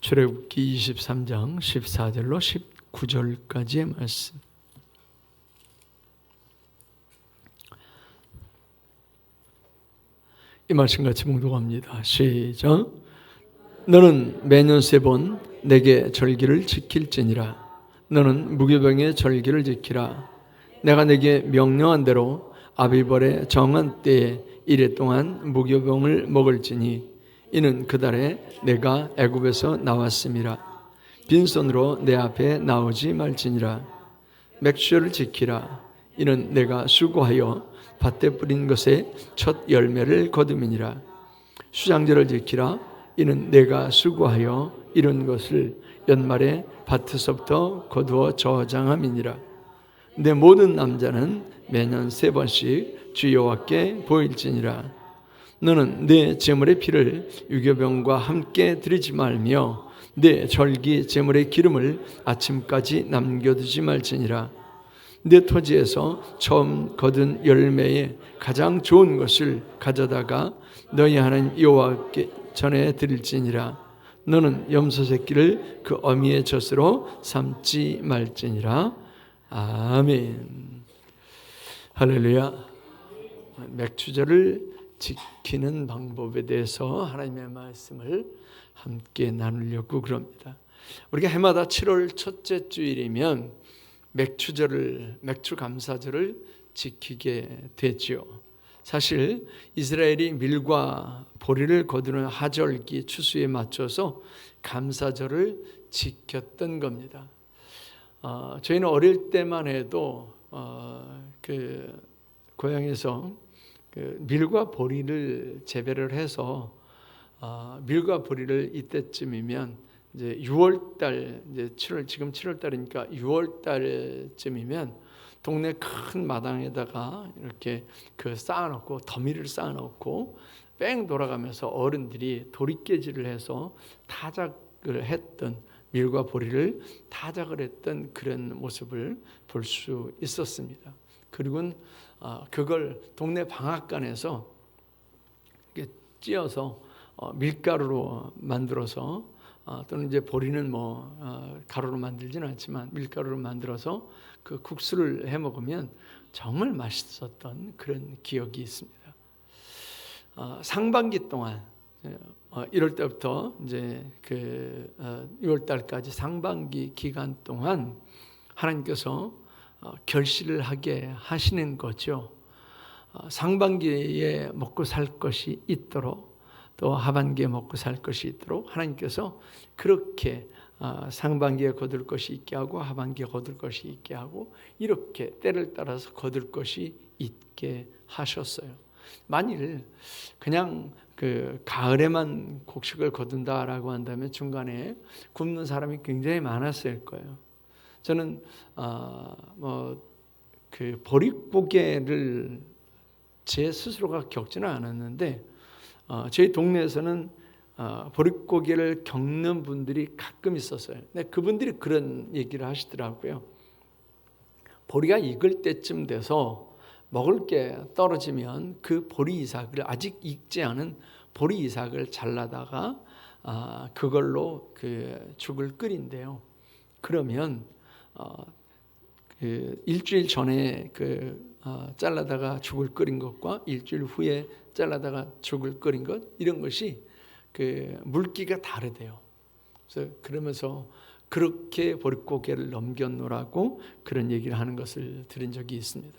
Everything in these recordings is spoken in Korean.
출애굽기 23장 14절로 19절까지의 말씀. 이 말씀 같이 봉독합니다. 시작. 너는 매년 3번 내게 절기를 지킬지니라. 너는 무교병의 절기를 지키라. 내가 내게 명령한 대로 아비벌의 정한 때에 이래 동안 무교병을 먹을지니 이는 그 달에 내가 애굽에서 나왔음이라. 빈손으로 내 앞에 나오지 말지니라. 맥주절을 지키라. 이는 내가 수고하여 밭에 뿌린 것의 첫 열매를 거둠이니라. 수장절을 지키라. 이는 내가 수고하여 이룬 것을 연말에 밭에서부터 거두어 저장함이니라. 내 모든 남자는 매년 3번씩 주 여호와께 보일지니라. 너는 내 제물의 피를 유교병과 함께 드리지 말며 내 절기 제물의 기름을 아침까지 남겨두지 말지니라. 내 토지에서 처음 거둔 열매의 가장 좋은 것을 가져다가 너희 하나님 여호와께 전해 드릴지니라. 너는 염소 새끼를 그 어미의 젖으로 삼지 말지니라. 아멘. 할렐루야. 맥주절을 지키는 방법에 대해서 하나님의 말씀을 함께 나누려고 그럽니다. 우리가 해마다 7월 첫째 주일이면 맥주 감사절을 지키게 되지요. 사실 이스라엘이 밀과 보리를 거두는 하절기 추수에 맞춰서 감사절을 지켰던 겁니다. 저희는 어릴 때만 해도 그 고향에서 밀과 보리를 재배를 해서 밀과 보리를 이때쯤이면 이제 6월달, 이제 7월, 지금 7월달이니까 6월달쯤이면 동네 큰 마당에다가 이렇게 쌓아놓고 더미를 쌓아놓고 뺑 돌아가면서 어른들이 도리깨질을 해서 타작을 했던 밀과 보리를 타작을 했던 그런 모습을 볼 수 있었습니다. 그리고 그걸 동네 방앗간에서 이렇게 찧어서 밀가루로 만들어서 또는 이제 보리는 가루로 만들지는 않지만 밀가루로 만들어서 그 국수를 해 먹으면 정말 맛있었던 그런 기억이 있습니다. 상반기 동안 1월 때부터 이제 6월 달까지 상반기 기간 동안 하나님께서 결실을 하게 하시는 거죠. 상반기에 먹고 살 것이 있도록 또 하반기에 먹고 살 것이 있도록 하나님께서 그렇게 상반기에 거둘 것이 있게 하고 하반기에 거둘 것이 있게 하고 이렇게 때를 따라서 거둘 것이 있게 하셨어요. 만일 그냥 가을에만 곡식을 거둔다라고 한다면 중간에 굶는 사람이 굉장히 많았을 거예요. 저는 보릿고개를 제 스스로가 겪지는 않았는데 저희 동네에서는 보릿고개를 겪는 분들이 가끔 있었어요. 근데 그분들이 그런 얘기를 하시더라고요. 보리가 익을 때쯤 돼서 먹을 게 떨어지면 그 보리 이삭을 아직 익지 않은 보리 이삭을 잘라다가 그걸로 죽을 끓인대요. 그러면 일주일 전에 잘라다가 죽을 끓인 것과 일주일 후에 잘라다가 죽을 끓인 것 이런 것이 물기가 다르대요. 그래서 그러면서 그렇게 보릿고개를 넘겨놓으라고 그런 얘기를 하는 것을 들은 적이 있습니다.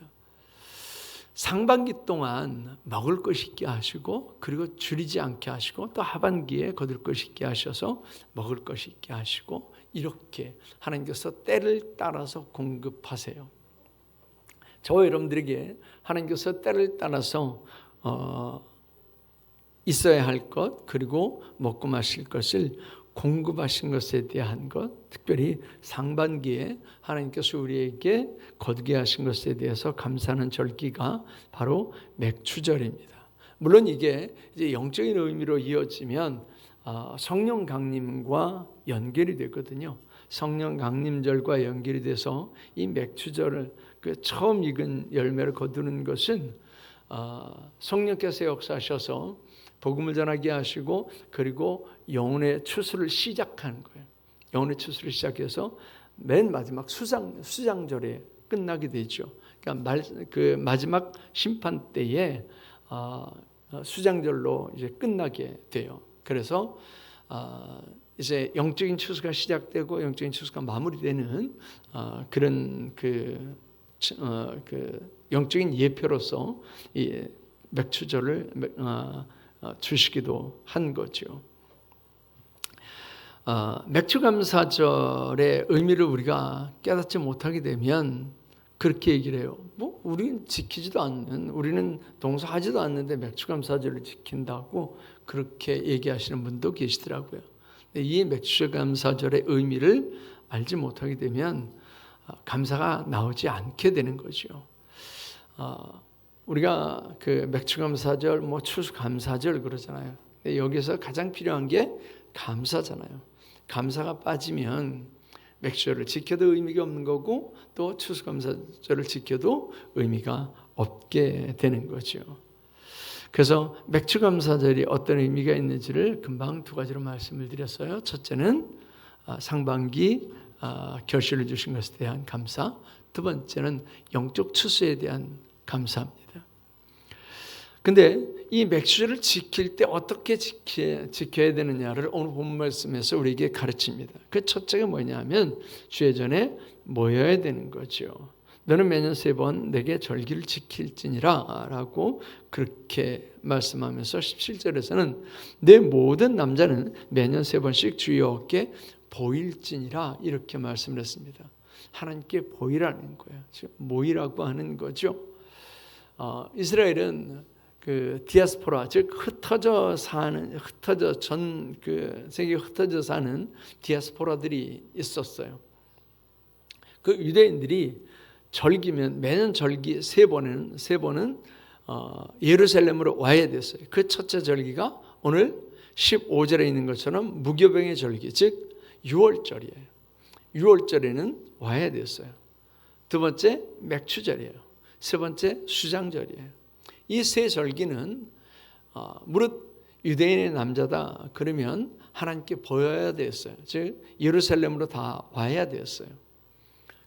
상반기 동안 먹을 것이 있게 하시고 그리고 줄이지 않게 하시고 또 하반기에 거둘 것이 있게 하셔서 먹을 것이 있게 하시고 이렇게 하나님께서 때를 따라서 공급하세요. 저와 여러분들에게 하나님께서 때를 따라서 있어야 할 것 그리고 먹고 마실 것을 공급하신 것에 대한 것, 특별히 상반기에 하나님께서 우리에게 거두게 하신 것에 대해서 감사하는 절기가 바로 맥주절입니다. 물론 이게 이제 영적인 의미로 이어지면 성령 강림과 연결이 되거든요. 성령 강림절과 연결이 돼서 이 맥주절을 처음 익은 열매를 거두는 것은 성령께서 역사하셔서 복음을 전하게 하시고 그리고 영혼의 추수를 시작하는 거예요. 영혼의 추수를 시작해서 맨 마지막 수장절에 끝나게 되죠. 그러니까 그 마지막 심판 때에 수장절로 이제 끝나게 돼요. 그래서 이제 영적인 추수가 시작되고 영적인 추수가 마무리되는 그런 그 영적인 예표로서 이 맥추절을 주시기도 한 거죠. 맥추감사절의 의미를 우리가 깨닫지 못하게 되면 그렇게 얘기를 해요. 뭐 우리는 지키지도 않는, 우리는 동서하지도 않는데 맥추감사절을 지킨다고 그렇게 얘기하시는 분도 계시더라고요. 이 맥추감사절의 의미를 알지 못하게 되면 감사가 나오지 않게 되는 거죠. 우리가 그 맥추감사절, 뭐 추수감사절 그러잖아요. 여기서 가장 필요한 게 감사잖아요. 감사가 빠지면 맥추절을 지켜도 의미가 없는 거고 또 추수감사절을 지켜도 의미가 없게 되는 거죠. 그래서 맥추감사절이 어떤 의미가 있는지를 금방 두 가지로 말씀을 드렸어요. 첫째는 상반기 결실을 주신 것에 대한 감사, 두 번째는 영적 추수에 대한 감사합니다. 근데 이 맥추절을 지킬 때 어떻게 지켜야 되느냐를 오늘 본문 말씀에서 우리에게 가르칩니다. 그 첫째가 뭐냐면 주의 전에 모여야 되는 거죠. 너는 매년 3번 내게 절기를 지킬지니라 라고 그렇게 말씀하면서 17절에서는 내 모든 남자는 매년 3번씩 주 여호와께 보일지니라 이렇게 말씀을 했습니다. 하나님께 보이라는 거예요. 즉 모이라고 하는 거죠. 이스라엘은 그 디아스포라, 즉 흩어져 전 그 세계 흩어져 사는 디아스포라들이 있었어요. 그 유대인들이 절기면 매년 절기 세 번은 예루살렘으로 와야 됐어요. 그 첫째 절기가 오늘 15절에 있는 것처럼 무교병의 절기, 즉 6월절이에요. 6월절에는 와야 됐어요. 두 번째 맥추절이에요. 세 번째 수장절이에요. 이 세 절기는 무릇 유대인의 남자다 그러면 하나님께 보여야 됐어요. 즉 예루살렘으로 다 와야 됐어요.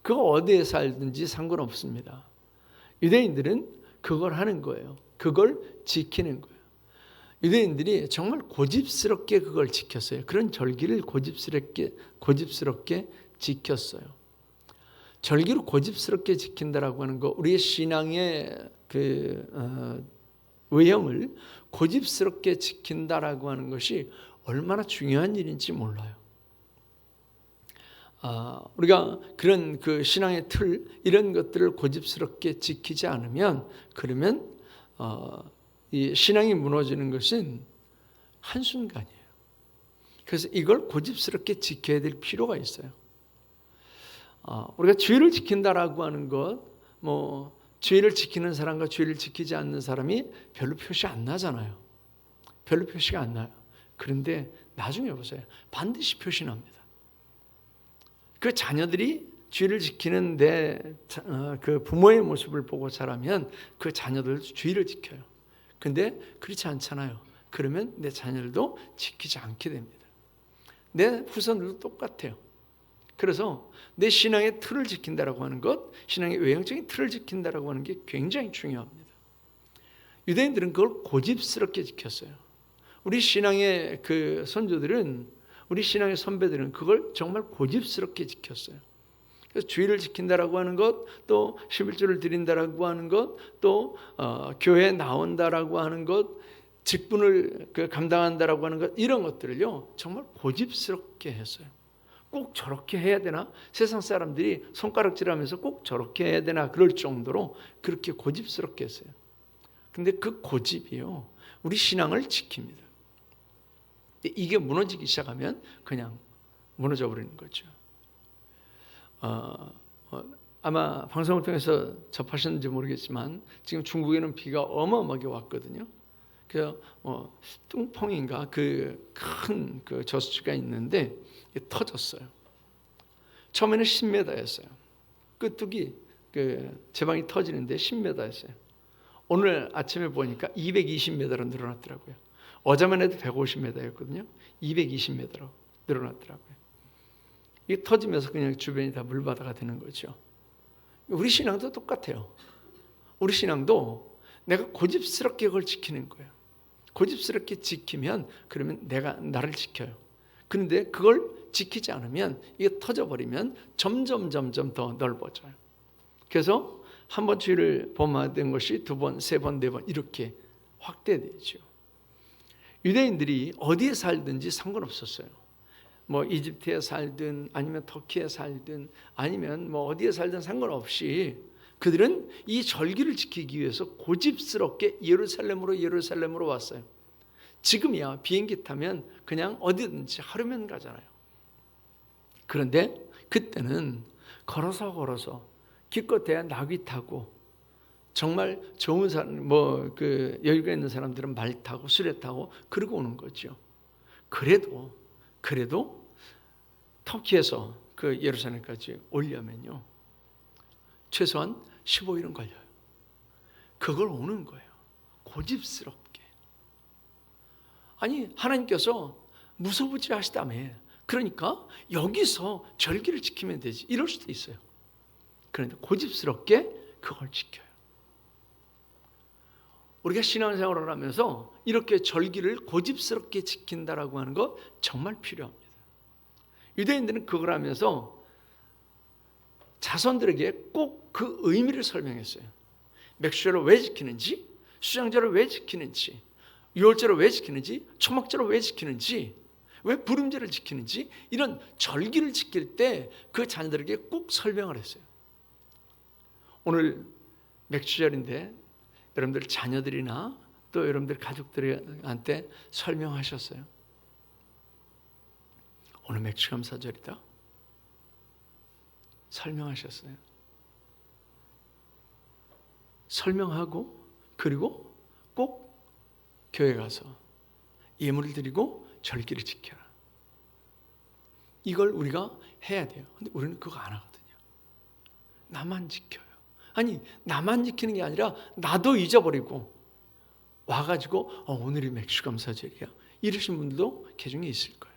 그거 어디에 살든지 상관없습니다. 유대인들은 그걸 하는 거예요. 그걸 지키는 거예요. 유대인들이 정말 고집스럽게 그걸 지켰어요. 그런 절기를 고집스럽게 지켰어요. 절기를 고집스럽게 지킨다라고 하는 거, 우리의 신앙의 외형을 고집스럽게 지킨다라고 하는 것이 얼마나 중요한 일인지 몰라요. 우리가 그런 그 신앙의 틀 이런 것들을 고집스럽게 지키지 않으면 그러면 이 신앙이 무너지는 것은 한순간이에요. 그래서 이걸 고집스럽게 지켜야 될 필요가 있어요. 우리가 주의를 지킨다라고 하는 것, 뭐 주의를 지키는 사람과 주의를 지키지 않는 사람이 별로 표시 안 나잖아요. 별로 표시가 안 나요. 그런데 나중에 보세요. 반드시 표시 납니다. 그 자녀들이 주의를 지키는 그 부모의 모습을 보고 자라면 그 자녀들도 주의를 지켜요. 근데 그렇지 않잖아요. 그러면 내 자녀들도 지키지 않게 됩니다. 내 후손들도 똑같아요. 그래서 내 신앙의 틀을 지킨다라고 하는 것, 신앙의 외형적인 틀을 지킨다라고 하는 게 굉장히 중요합니다. 유대인들은 그걸 고집스럽게 지켰어요. 우리 신앙의 그 선조들은, 우리 신앙의 선배들은 그걸 정말 고집스럽게 지켰어요. 그래서 주의를 지킨다라고 하는 것, 또 11조를 드린다라고 하는 것, 또 교회에 나온다라고 하는 것, 직분을 감당한다라고 하는 것, 이런 것들을요 정말 고집스럽게 했어요. 꼭 저렇게 해야 되나? 세상 사람들이 손가락질하면서 꼭 저렇게 해야 되나? 그럴 정도로 그렇게 고집스럽게 했어요. 근데 그 고집이요 우리 신앙을 지킵니다. 이게 무너지기 시작하면 그냥 무너져 버리는 거죠. 아마 방송을 통해서 접하셨는지 모르겠지만 지금 중국에는 비가 어마어마하게 왔거든요. 그래서 뚱펑인가 그 큰 그 저수지가 있는데 터졌어요. 처음에는 10m였어요. 끄뚝이 그 제방이 터지는데 10m였어요. 오늘 아침에 보니까 220m로 늘어났더라고요. 어제만 해도 150m였거든요. 220m로 늘어났더라고요. 이게 터지면서 그냥 주변이 다 물바다가 되는 거죠. 우리 신앙도 똑같아요. 우리 신앙도 내가 고집스럽게 그걸 지키는 거예요. 고집스럽게 지키면 그러면 내가 나를 지켜요. 그런데 그걸 지키지 않으면 이게 터져버리면 점점 더 넓어져요. 그래서 한 번 주의를 범하던 것이 두 번, 세 번, 네 번 이렇게 확대되죠. 유대인들이 어디에 살든지 상관없었어요. 뭐 이집트에 살든 아니면 터키에 살든 아니면 뭐 어디에 살든 상관없이 그들은 이 절기를 지키기 위해서 고집스럽게 예루살렘으로 왔어요. 지금이야 비행기 타면 그냥 어디든지 하루면 가잖아요. 그런데 그때는 걸어서 기껏해야 나귀 타고 정말 좋은 사람 여유가 있는 사람들은 말 타고 수레 타고 그러고 오는 거죠. 그래도 터키에서 그 예루살렘까지 오려면요 최소한 15일은 걸려요. 그걸 오는 거예요. 고집스럽게. 아니 하나님께서 무소부지 하시다며. 그러니까 여기서 절기를 지키면 되지. 이럴 수도 있어요. 그런데 고집스럽게 그걸 지켜요. 우리가 신앙생활을 하면서 이렇게 절기를 고집스럽게 지킨다라고 하는 거 정말 필요합니다. 유대인들은 그걸 하면서 자손들에게 꼭 그 의미를 설명했어요. 맥주절을 왜 지키는지, 수장절을 왜 지키는지, 유월절을 왜 지키는지, 초막절을 왜 지키는지, 왜 부름절을 지키는지 이런 절기를 지킬 때 그 자녀들에게 꼭 설명을 했어요. 오늘 맥주절인데 여러분들 자녀들이나 또 여러분들 가족들한테 설명하셨어요. 오늘 맥주감사절이다. 설명하셨어요. 설명하고 그리고 꼭 교회 가서 예물을 드리고 절기를 지켜라. 이걸 우리가 해야 돼요. 근데 우리는 그거 안 하거든요. 나만 지켜요. 아니 나만 지키는 게 아니라 나도 잊어버리고 와가지고 오늘이 맥주감사절이야 이러신 분들도 개중에 있을 거예요.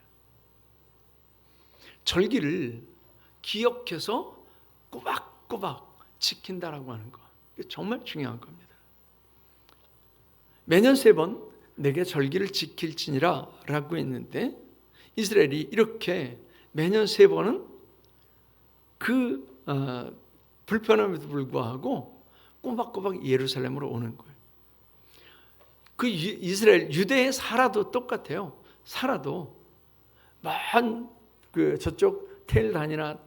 절기를 기억해서 꼬박꼬박 지킨다라고 하는 거 정말 중요한 겁니다. 매년 3번 내게 절기를 지킬지니라 라고 했는데 이스라엘이 이렇게 매년 3번은 불편함에도 불구하고 꼬박꼬박 예루살렘으로 오는 거예요. 그 이스라엘 유대에 살아도 똑같아요. 살아도 먼 저쪽 텔단이나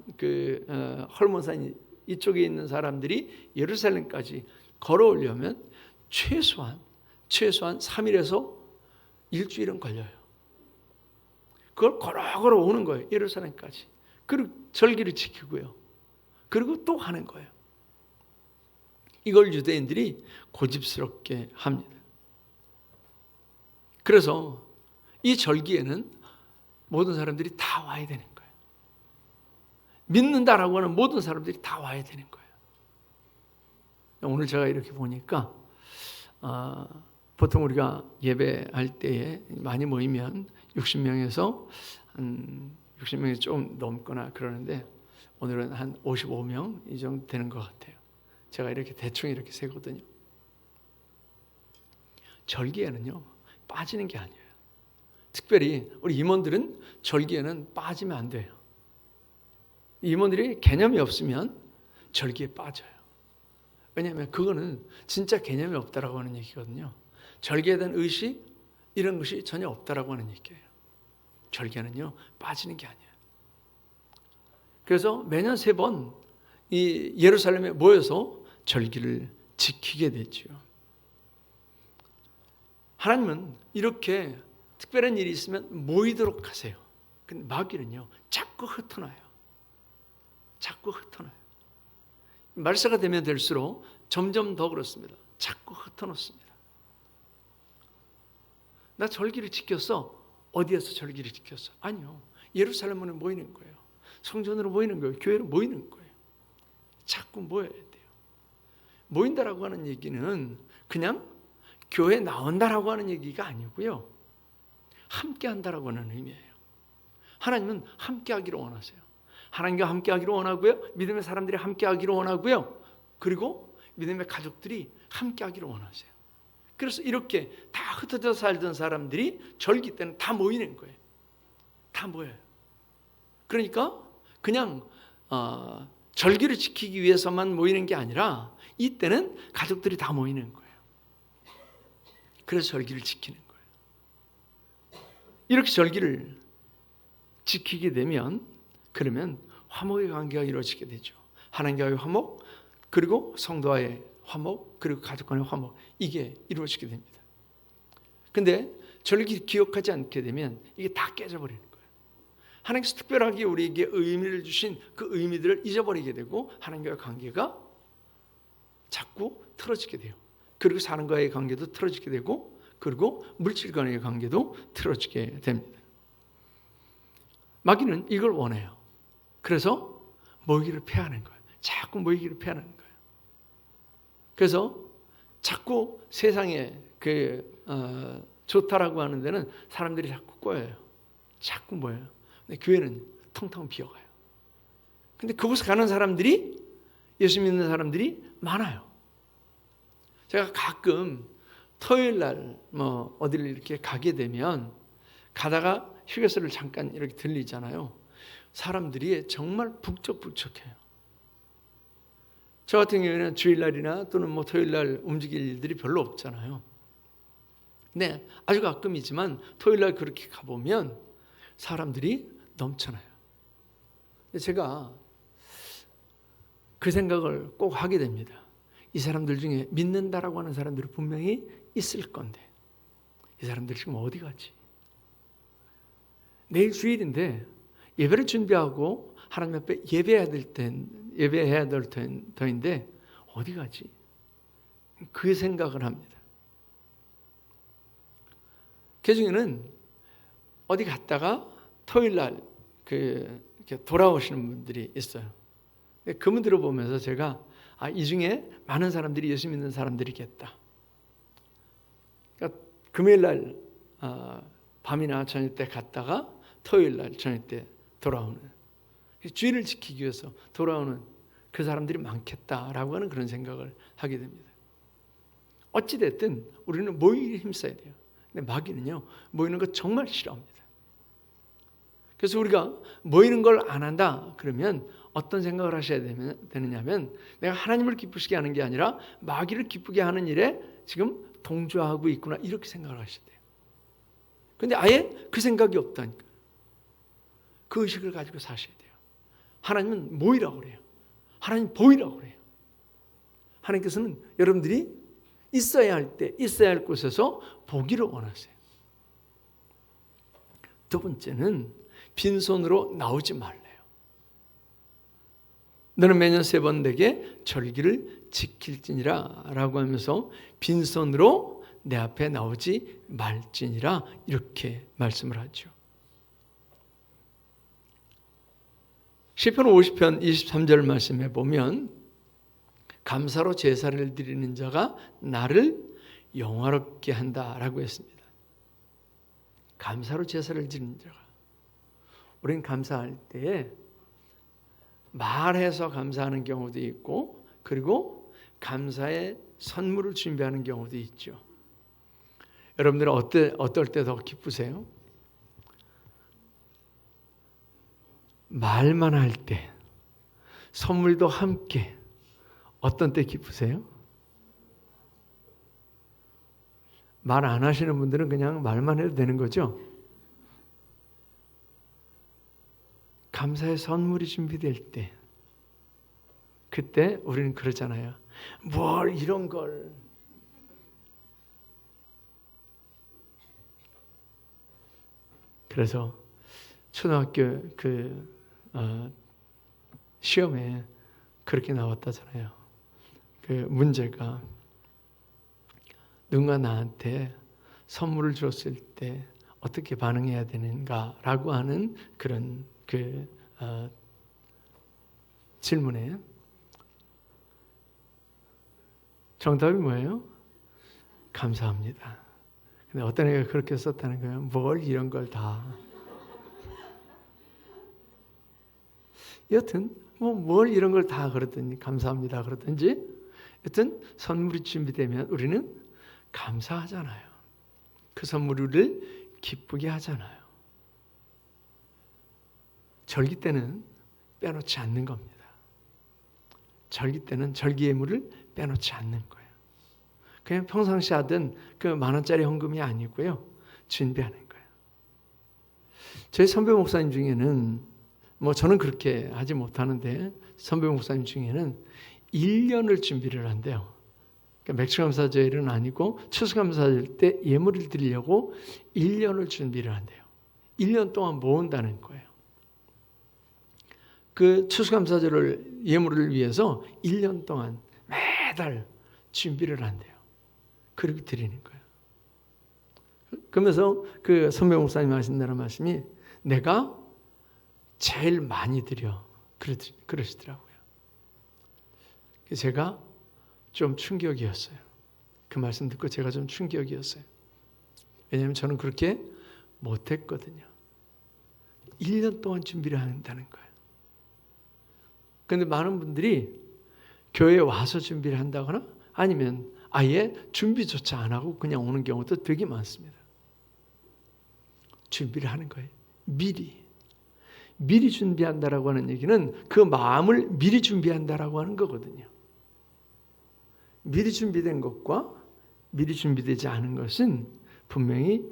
헐몬산 이쪽에 있는 사람들이 예루살렘까지 걸어오려면 최소한 3일에서 일주일은 걸려요. 그걸 걸어 오는 거예요. 예루살렘까지. 그리고 절기를 지키고요. 그리고 또 하는 거예요. 이걸 유대인들이 고집스럽게 합니다. 그래서 이 절기에는 모든 사람들이 다 와야 되는 거예요. 믿는다라고 하는 모든 사람들이 다 와야 되는 거예요. 오늘 제가 이렇게 보니까 보통 우리가 예배할 때에 많이 모이면 60명에서 한 60명이 좀 넘거나 그러는데 오늘은 한 55명 이 정도 되는 것 같아요. 제가 이렇게 대충 이렇게 세거든요. 절기에는요 빠지는 게 아니에요. 특별히 우리 임원들은 절기에는 빠지면 안 돼요. 임원들이 개념이 없으면 절기에 빠져요. 왜냐하면 그거는 진짜 개념이 없다라고 하는 얘기거든요. 절기에 대한 의식 이런 것이 전혀 없다라고 하는 얘기예요. 절기에는요 빠지는 게 아니에요. 그래서 매년 3번 이 예루살렘에 모여서 절기를 지키게 되죠. 하나님은 이렇게 특별한 일이 있으면 모이도록 하세요. 근데 마귀는요 자꾸 흩어놔요. 말세가 되면 될수록 점점 더 그렇습니다. 자꾸 흩어놓습니다. 나 절기를 지켰어. 어디에서 절기를 지켰어? 아니요. 예루살렘으로 모이는 거예요. 성전으로 모이는 거예요. 교회로 모이는 거예요. 자꾸 모여야 돼요. 모인다라고 하는 얘기는 그냥 교회 나온다라고 하는 얘기가 아니고요. 함께 한다라고 하는 의미예요. 하나님은 함께 하기를 원하세요. 하나님과 함께 하기를 원하고요. 믿음의 사람들이 함께 하기를 원하고요. 그리고 믿음의 가족들이 함께 하기를 원하세요. 그래서 이렇게 다 흩어져 살던 사람들이 절기 때는 다 모이는 거예요. 다 모여요. 그러니까 그냥 절기를 지키기 위해서만 모이는 게 아니라 이때는 가족들이 다 모이는 거예요. 그래서 절기를 지키는 거예요. 이렇게 절기를 지키게 되면 그러면 화목의 관계가 이루어지게 되죠. 하나님과의 화목, 그리고 성도와의 화목, 그리고 가족 간의 화목, 이게 이루어지게 됩니다. 근데 절기 기억하지 않게 되면 이게 다 깨져버리는 거예요. 하나님께서 특별하게 우리에게 의미를 주신 그 의미들을 잊어버리게 되고 하나님과의 관계가 자꾸 틀어지게 돼요. 그리고 사람과의 관계도 틀어지게 되고 그리고 물질과의 관계도 틀어지게 됩니다. 마귀는 이걸 원해요. 그래서 모이기를 패하는 거예요. 자꾸 모이기를 패하는 거예요. 그래서 자꾸 세상에 좋다라고 하는 데는 사람들이 자꾸 꼬여요. 자꾸 모여요. 근데 교회는 텅텅 비어가요. 근데 그곳에 가는 사람들이 예수 믿는 사람들이 많아요. 제가 가끔 토요일 날 어디를 이렇게 가게 되면 가다가 휴게소를 잠깐 이렇게 들리잖아요. 사람들이 정말 북적북적해요. 저 같은 경우에는 주일날이나 또는 토요일날 움직일 일들이 별로 없잖아요. 네, 아주 가끔이지만 토요일날 그렇게 가보면 사람들이 넘쳐나요. 제가 그 생각을 꼭 하게 됩니다. 이 사람들 중에 믿는다라고 하는 사람들이 분명히 있을 건데 이 사람들 지금 어디 가지? 내일 주일인데 예배를 준비하고 하나님 앞에 예배해야 될 터인데 어디 가지? 그 생각을 합니다. 그 중에는 어디 갔다가 토요일 날 이렇게 돌아오시는 분들이 있어요. 그분들을 보면서 제가 이 중에 많은 사람들이 예수 믿는 사람들이겠다. 그러니까 금요일 날 밤이나 저녁 때 갔다가 토요일 날 저녁 때 돌아오는, 주의를 지키기 위해서 돌아오는 그 사람들이 많겠다라고 하는 그런 생각을 하게 됩니다. 어찌됐든 우리는 모이기에 힘써야 돼요. 근데 마귀는요, 모이는 거 정말 싫어합니다. 그래서 우리가 모이는 걸 안 한다 그러면 어떤 생각을 하셔야 되느냐면 내가 하나님을 기쁘시게 하는 게 아니라 마귀를 기쁘게 하는 일에 지금 동조하고 있구나, 이렇게 생각을 하셔야 돼요. 근데 아예 그 생각이 없다니까. 그 의식을 가지고 사셔야 돼요. 하나님은 모이라고 그래요. 하나님 보이라고 그래요. 하나님께서는 여러분들이 있어야 할 때 있어야 할 곳에서 보기를 원하세요. 두 번째는 빈손으로 나오지 말래요. 너는 매년 3번 내게 절기를 지킬지니라 라고 하면서 빈손으로 내 앞에 나오지 말지니라, 이렇게 말씀을 하죠. 시편 50편 23절 말씀에 보면 감사로 제사를 드리는 자가 나를 영화롭게 한다라고 했습니다. 감사로 제사를 드리는 자가, 우리는 감사할 때에 말해서 감사하는 경우도 있고 그리고 감사의 선물을 준비하는 경우도 있죠. 여러분들은 어떨 때 더 기쁘세요? 말만 할 때, 선물도 함께, 어떤 때 기쁘세요? 말 안 하시는 분들은 그냥 말만 해도 되는 거죠? 감사의 선물이 준비될 때, 그때 우리는 그러잖아요. 뭘 이런 걸. 그래서 초등학교 시험에 그렇게 나왔다잖아요. 그 문제가 누군가 나한테 선물을 줬을 때 어떻게 반응해야 되는가라고 하는 그런 질문에 정답이 뭐예요? 감사합니다. 근데 어떤 애가 그렇게 썼다는 거예요. 뭘 이런 걸 다. 여튼 뭘 이런 걸 다 그러든지 감사합니다 그러든지 여튼 선물이 준비되면 우리는 감사하잖아요. 그 선물이 우리를 기쁘게 하잖아요. 절기 때는 빼놓지 않는 겁니다. 절기 때는 절기 예물을 빼놓지 않는 거예요. 그냥 평상시 하던 그 10,000원짜리 헌금이 아니고요. 준비하는 거예요. 저희 선배 목사님 중에는 저는 그렇게 하지 못하는데 선배 목사님 중에는 1년을 준비를 한대요. 그러니까 맥주감사절은 아니고 추수감사절 때 예물을 드리려고 1년을 준비를 한대요. 1년 동안 모은다는 거예요. 그 추수감사절을 예물을 위해서 1년 동안 매달 준비를 한대요. 그렇게 드리는 거예요. 그러면서 그 선배 목사님 하신다는 말씀이 내가 제일 많이 드려 그러시더라고요. 제가 좀 충격이었어요. 그 말씀 듣고 제가 좀 충격이었어요. 왜냐하면 저는 그렇게 못했거든요. 1년 동안 준비를 한다는 거예요. 그런데 많은 분들이 교회에 와서 준비를 한다거나 아니면 아예 준비조차 안 하고 그냥 오는 경우도 되게 많습니다. 준비를 하는 거예요. 미리 준비한다라고 하는 얘기는 그 마음을 미리 준비한다라고 하는 거거든요. 미리 준비된 것과 미리 준비되지 않은 것은 분명히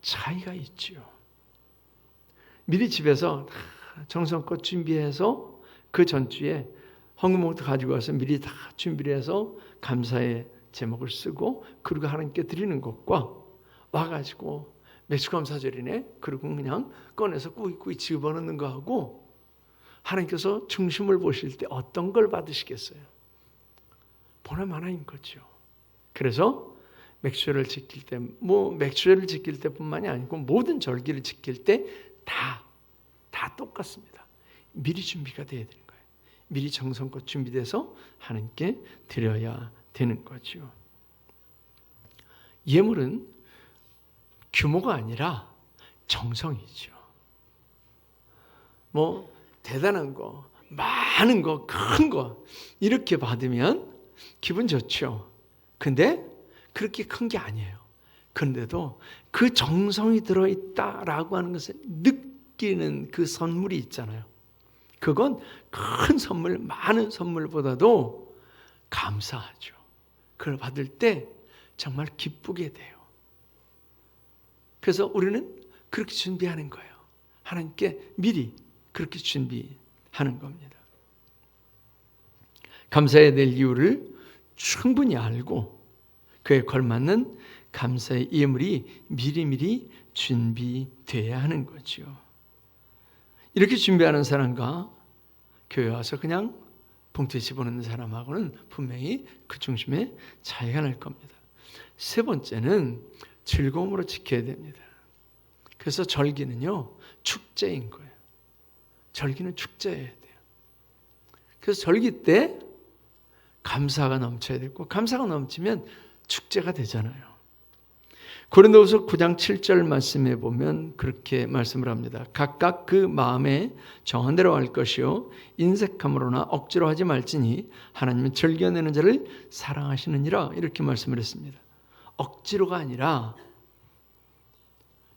차이가 있지요. 미리 집에서 정성껏 준비해서 그 전주에 헌금목도 가지고 와서 미리 다 준비를 해서 감사의 제목을 쓰고 그리고 하나님께 드리는 것과 와가지고 매주감사절이네 그리고 그냥 꺼내서 꾸이꾸이 집어넣는 거하고 하나님께서 중심을 보실 때 어떤 걸 받으시겠어요? 보람 하나인 거죠. 그래서 맥주를 지킬 때 맥주를 지킬 때뿐만이 아니고 모든 절기를 지킬 때 다 똑같습니다. 미리 준비가 돼야 되는 거예요. 미리 정성껏 준비돼서 하나님께 드려야 되는 거죠. 예물은 규모가 아니라 정성이죠. 대단한 거, 많은 거, 큰 거 이렇게 받으면 기분 좋죠. 근데 그렇게 큰 게 아니에요. 그런데도 그 정성이 들어있다라고 하는 것을 느끼는 그 선물이 있잖아요. 그건 큰 선물, 많은 선물보다도 감사하죠. 그걸 받을 때 정말 기쁘게 돼요. 그래서 우리는 그렇게 준비하는 거예요. 하나님께 미리 그렇게 준비하는 겁니다. 감사해야 될 이유를 충분히 알고 그에 걸맞는 감사의 예물이 미리미리 준비되어야 하는 거죠. 이렇게 준비하는 사람과 교회 와서 그냥 봉투에 집어넣는 사람하고는 분명히 그 중심에 차이가 날 겁니다. 세 번째는 즐거움으로 지켜야 됩니다. 그래서 절기는요, 축제인 거예요. 절기는 축제여야 돼요. 그래서 절기 때 감사가 넘쳐야 되고 감사가 넘치면 축제가 되잖아요. 고린도후서 9장 7절 말씀에 보면 그렇게 말씀을 합니다. 각각 그 마음에 정한 대로 할 것이요 인색함으로나 억지로 하지 말지니 하나님은 즐겨내는 자를 사랑하시느니라 이렇게 말씀을 했습니다. 억지로가 아니라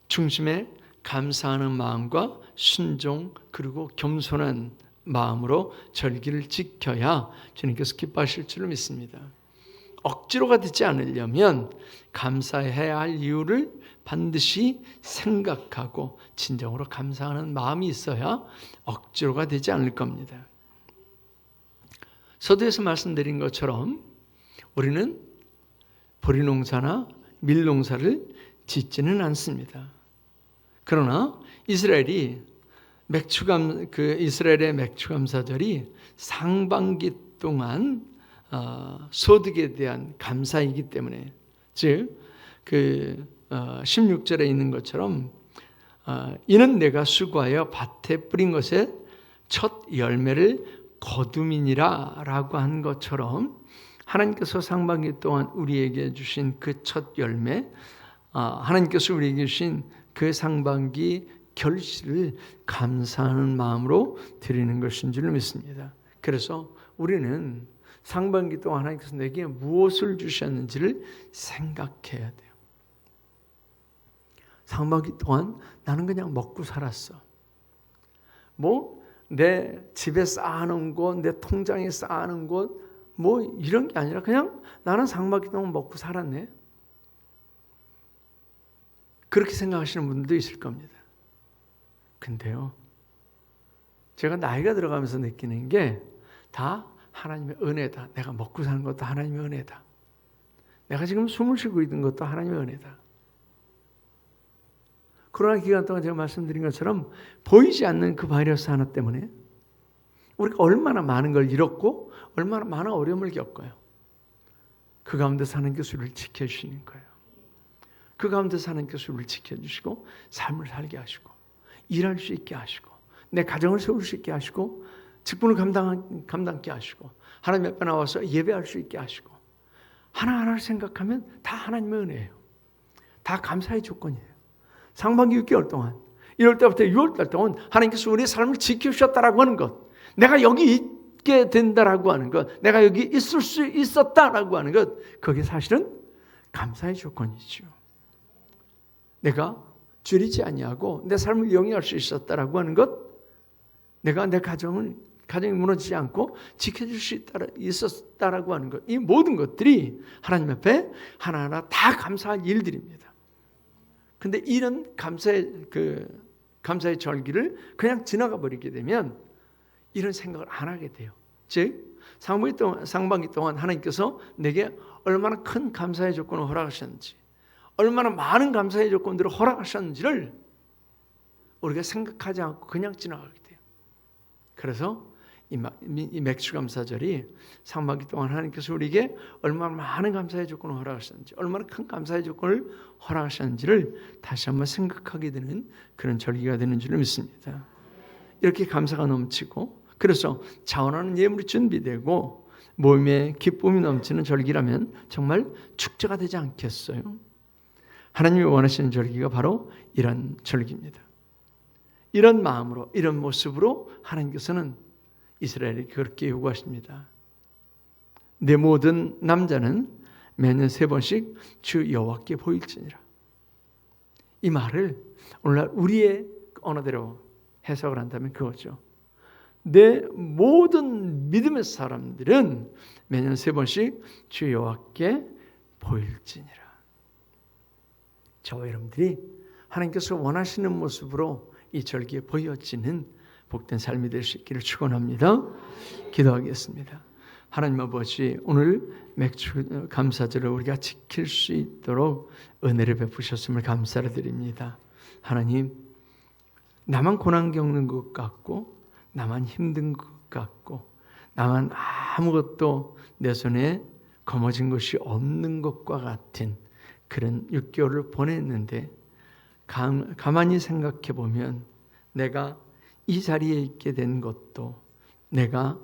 중심에 감사하는 마음과 순종 그리고 겸손한 마음으로 절기를 지켜야 주님께서 기뻐하실 줄로 믿습니다. 억지로가 되지 않으려면 감사해야 할 이유를 반드시 생각하고 진정으로 감사하는 마음이 있어야 억지로가 되지 않을 겁니다. 서두에서 말씀드린 것처럼 우리는 보리농사나 밀농사를 짓지는 않습니다. 그러나 이스라엘의 맥추감사절이 상반기 동안 소득에 대한 감사이기 때문에 즉 16절에 있는 것처럼 이는 내가 수고하여 밭에 뿌린 것에 첫 열매를 거둠이니라 라고 한 것처럼 하나님께서 상반기 동안 우리에게 주신 그 첫 열매 하나님께서 우리에게 주신 그 상반기 결실을 감사하는 마음으로 드리는 것인 줄 믿습니다. 그래서 우리는 상반기 동안 하나님께서 내게 무엇을 주셨는지를 생각해야 돼요. 상반기 동안 나는 그냥 먹고 살았어. 내 집에 쌓아놓은 것, 내 통장에 쌓아놓은 것, 이런 게 아니라 그냥 나는 상반기 동안 먹고 살았네. 그렇게 생각하시는 분들도 있을 겁니다. 근데요, 제가 나이가 들어가면서 느끼는 게 다 하나님의 은혜다. 내가 먹고 사는 것도 하나님의 은혜다. 내가 지금 숨을 쉬고 있는 것도 하나님의 은혜다. 코로나 기간 동안 제가 말씀드린 것처럼 보이지 않는 그 바이러스 하나 때문에 우리가 얼마나 많은 걸 잃었고 얼마나 많은 어려움을 겪어요. 그 가운데서 하나님께서 우리를 지켜주시는 거예요. 그 가운데서 하나님께서 우리를 지켜주시고 삶을 살게 하시고 일할 수 있게 하시고 내 가정을 세울 수 있게 하시고 직분을 감당케 하시고 하나님 앞에 나와서 예배할 수 있게 하시고 하나하나를 생각하면 다 하나님의 은혜예요. 다 감사의 조건이에요. 상반기 6개월 동안 1월 때부터 6월 달 동안 하나님께서 우리의 삶을 지켜주셨다라고 하는 것, 내가 여기 있게 된다라고 하는 것, 내가 여기 있을 수 있었다라고 하는 것, 그게 사실은 감사의 조건이죠. 내가 줄이지 아니하고 내 삶을 영위할 수 있었다라고 하는 것, 내가 내 가정이 무너지지 않고 지켜줄 수 있었다라고 하는 것, 이 모든 것들이 하나님 앞에 하나하나 다 감사할 일들입니다. 근데 이런 감사의 절기를 그냥 지나가 버리게 되면 이런 생각을 안 하게 돼요. 즉 상반기 동안 하나님께서 내게 얼마나 큰 감사의 조건을 허락하셨는지, 얼마나 많은 감사의 조건들을 허락하셨는지를 우리가 생각하지 않고 그냥 지나가게 돼요. 그래서 이 맥주감사절이 상반기 동안 하나님께서 우리에게 얼마나 많은 감사의 조건을 허락하셨는지, 얼마나 큰 감사의 조건을 허락하셨는지를 다시 한번 생각하게 되는 그런 절기가 되는 줄 믿습니다. 이렇게 감사가 넘치고, 그래서 자원하는 예물이 준비되고 몸에 기쁨이 넘치는 절기라면 정말 축제가 되지 않겠어요? 하나님이 원하시는 절기가 바로 이런 절기입니다. 이런 마음으로, 이런 모습으로 하나님께서는 이스라엘이 그렇게 요구하십니다. 내 모든 남자는 매년 3번씩 주 여호와께 보일지니라. 이 말을 오늘날 우리의 언어대로 해석을 한다면 그거죠. 내 모든 믿음의 사람들은 매년 3번씩 주 여호와께 보일지니라. 저와 여러분들이 하나님께서 원하시는 모습으로 이 절기에 보여지는 복된 삶이 될 수 있기를 축원합니다. 기도하겠습니다. 하나님 아버지, 오늘 맥주 감사절을 우리가 지킬 수 있도록 은혜를 베푸셨음을 감사를 드립니다. 하나님, 나만 고난 겪는 것 같고, 나만 힘든 것 같고, 나만 아무것도 내 손에 거머쥔 것이 없는 것과 같은 그런 6개월을 보냈는데, 가만히 생각해 보면 내가 이 자리에 있게 된 것도, 내가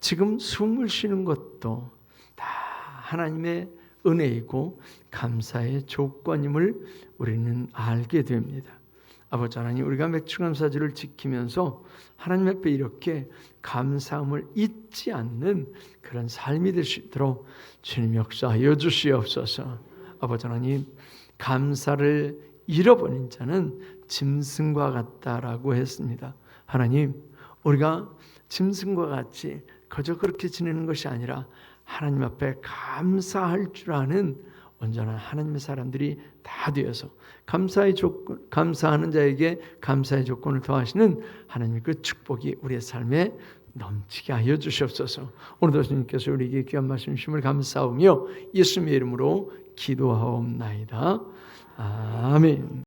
지금 숨을 쉬는 것도 다 하나님의 은혜이고 감사의 조건임을 우리는 알게 됩니다. 아버지 하나님, 우리가 맥주감사절을 지키면서 하나님 앞에 이렇게 감사함을 잊지 않는 그런 삶이 될 수 있도록 주님 역사하여 주시옵소서. 아버지 하나님, 감사를 잃어버린 자는 짐승과 같다라고 했습니다. 하나님, 우리가 짐승과 같이 그저 그렇게 지내는 것이 아니라 하나님 앞에 감사할 줄 아는 온전한 하나님의 사람들이 다 되어서 감사하는 자에게 감사의 조건을 더하시는 하나님의 그 축복이 우리의 삶에 넘치게 하여 주시옵소서. 오늘도 주님께서 우리에게 귀한 말씀 주심을 감사하며 예수님의 이름으로 기도하옵나이다. 아멘.